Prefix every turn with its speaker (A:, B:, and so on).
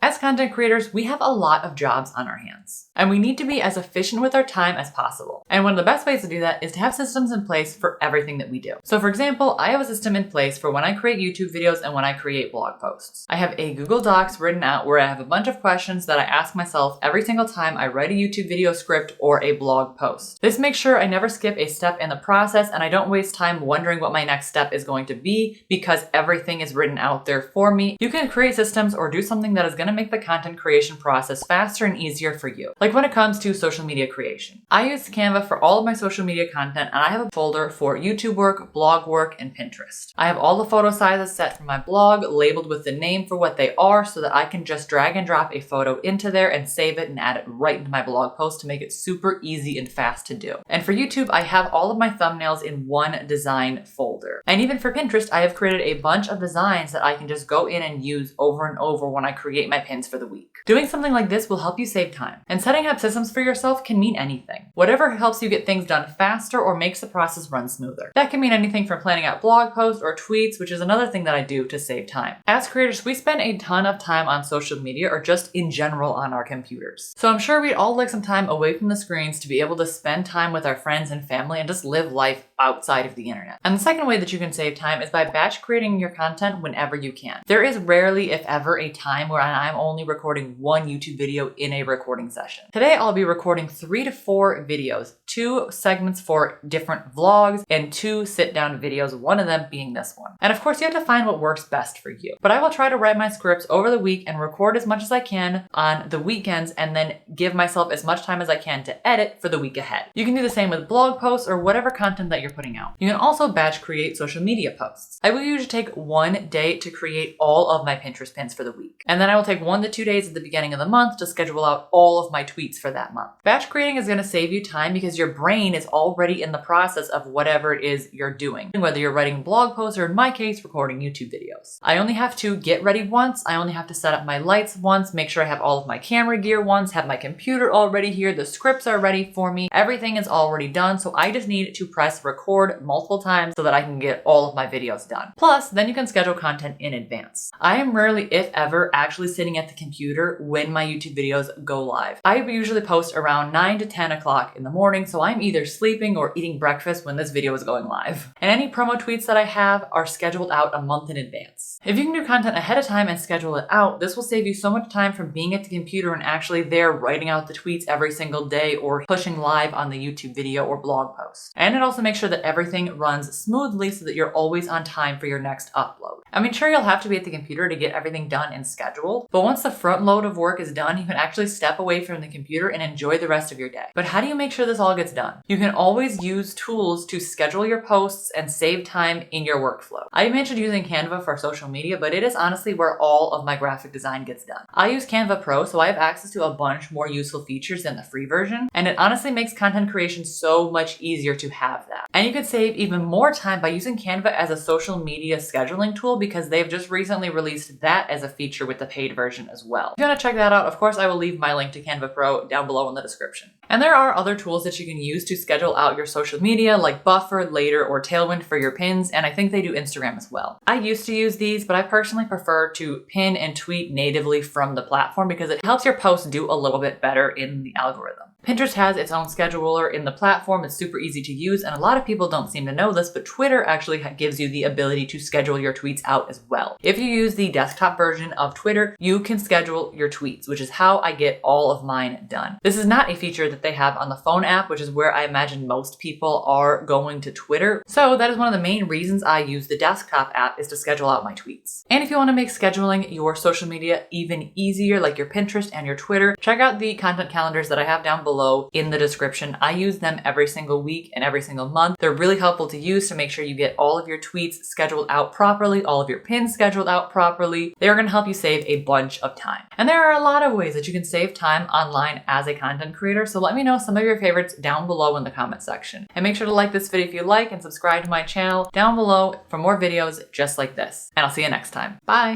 A: As content creators, we have a lot of jobs on our hands, and we need to be as efficient with our time as possible. And one of the best ways to do that is to have systems in place for everything that we do. So for example, I have a system in place for when I create YouTube videos and when I create blog posts. I have a Google Docs written out where I have a bunch of questions that I ask myself every single time I write a YouTube video script or a blog post. This makes sure I never skip a step in the process and I don't waste time wondering what my next step is going to be because everything is written out there for me. You can create systems or do something that is going to make the content creation process faster and easier for you. Like when it comes to social media creation. I use Canva for all of my social media content and I have a folder for YouTube work, blog work, and Pinterest. I have all the photo sizes set for my blog labeled with the name for what they are so that I can just drag and drop a photo into there and save it and add it right into my blog post to make it super easy and fast to do. And for YouTube, I have all of my thumbnails in one design folder. And even for Pinterest, I have created a bunch of designs that I can just go in and use over and over when I create my pins for the week. Doing something like this will help you save time. And setting up systems for yourself can mean anything. Whatever helps you get things done faster or makes the process run smoother. That can mean anything from planning out blog posts or tweets, which is another thing that I do to save time. As creators, we spend a ton of time on social media or just in general on our computers. So I'm sure we'd all like some time away from the screens to be able to spend time with our friends and family and just live life outside of the internet. And the second way that you can save time is by batch creating your content whenever you can. There is rarely, if ever, a time where I'm only recording one YouTube video in a recording session. Today, I'll be recording 3 to 4 videos, 2 segments for different vlogs, and 2 sit-down videos, one of them being this one. And of course, you have to find what works best for you. But I will try to write my scripts over the week and record as much as I can on the weekends and then give myself as much time as I can to edit for the week ahead. You can do the same with blog posts or whatever content that you're putting out. You can also batch create social media posts. I will usually take 1 day to create all of my Pinterest pins for the week. And then I will take 1 to 2 days at the beginning of the month to schedule out all of my tweets for that month. Batch creating is going to save you time because your brain is already in the process of whatever it is you're doing, whether you're writing blog posts or in my case, recording YouTube videos. I only have to get ready once. I only have to set up my lights once, make sure I have all of my camera gear once, have my computer already here, the scripts are ready for me, everything is already done, so I just need to press record multiple times so that I can get all of my videos done. Plus, then you can schedule content in advance. I am rarely, if ever, actually sitting at the computer when my YouTube videos go live. I usually post around 9 to 10 o'clock in the morning, so I'm either sleeping or eating breakfast when this video is going live. And any promo tweets that I have are scheduled out a month in advance. If you can do content ahead of time and schedule it out, this will save you so much time from being at the computer and actually there writing out the tweets every single day or pushing live on the YouTube video or blog post. And it also makes sure that everything runs smoothly so that you're always on time for your next upload. I mean, sure, you'll have to be at the computer to get everything done and scheduled, but once the front load of work is done, you can actually step away from the computer and enjoy the rest of your day. But how do you make sure this all gets done? You can always use tools to schedule your posts and save time in your workflow. I mentioned using Canva for social media, but it is honestly where all of my graphic design gets done. I use Canva Pro, so I have access to a bunch more useful features than the free version, and it honestly makes content creation so much easier to have that. And you can save even more time by using Canva as a social media scheduling tool because they've just recently released that as a feature with the paid version as well. If you want to check that out, of course, I will leave my link to Canva Pro down below in the description. And there are other tools that you can use to schedule out your social media like Buffer, Later, or Tailwind for your pins, and I think they do Instagram as well. I used to use these, but I personally prefer to pin and tweet natively from the platform because it helps your posts do a little bit better in the algorithm. Pinterest has its own scheduler in the platform. It's super easy to use, and a lot of people don't seem to know this, but Twitter actually gives you the ability to schedule your tweets out as well. If you use the desktop version of Twitter, you can schedule your tweets, which is how I get all of mine done. This is not a feature that they have on the phone app, which is where I imagine most people are going to Twitter. So that is one of the main reasons I use the desktop app is to schedule out my tweets. And if you want to make scheduling your social media even easier, like your Pinterest and your Twitter, check out the content calendars that I have down below in the description. I use them every single week and every single month. They're really helpful to use to make sure you get all of your tweets scheduled out properly, all of your pins scheduled out properly. They're going to help you save a bunch of time. And there are a lot of ways that you can save time online as a content creator, so let me know some of your favorites down below in the comment section. And make sure to like this video if you like and subscribe to my channel down below for more videos just like this. And I'll see you next time. Bye!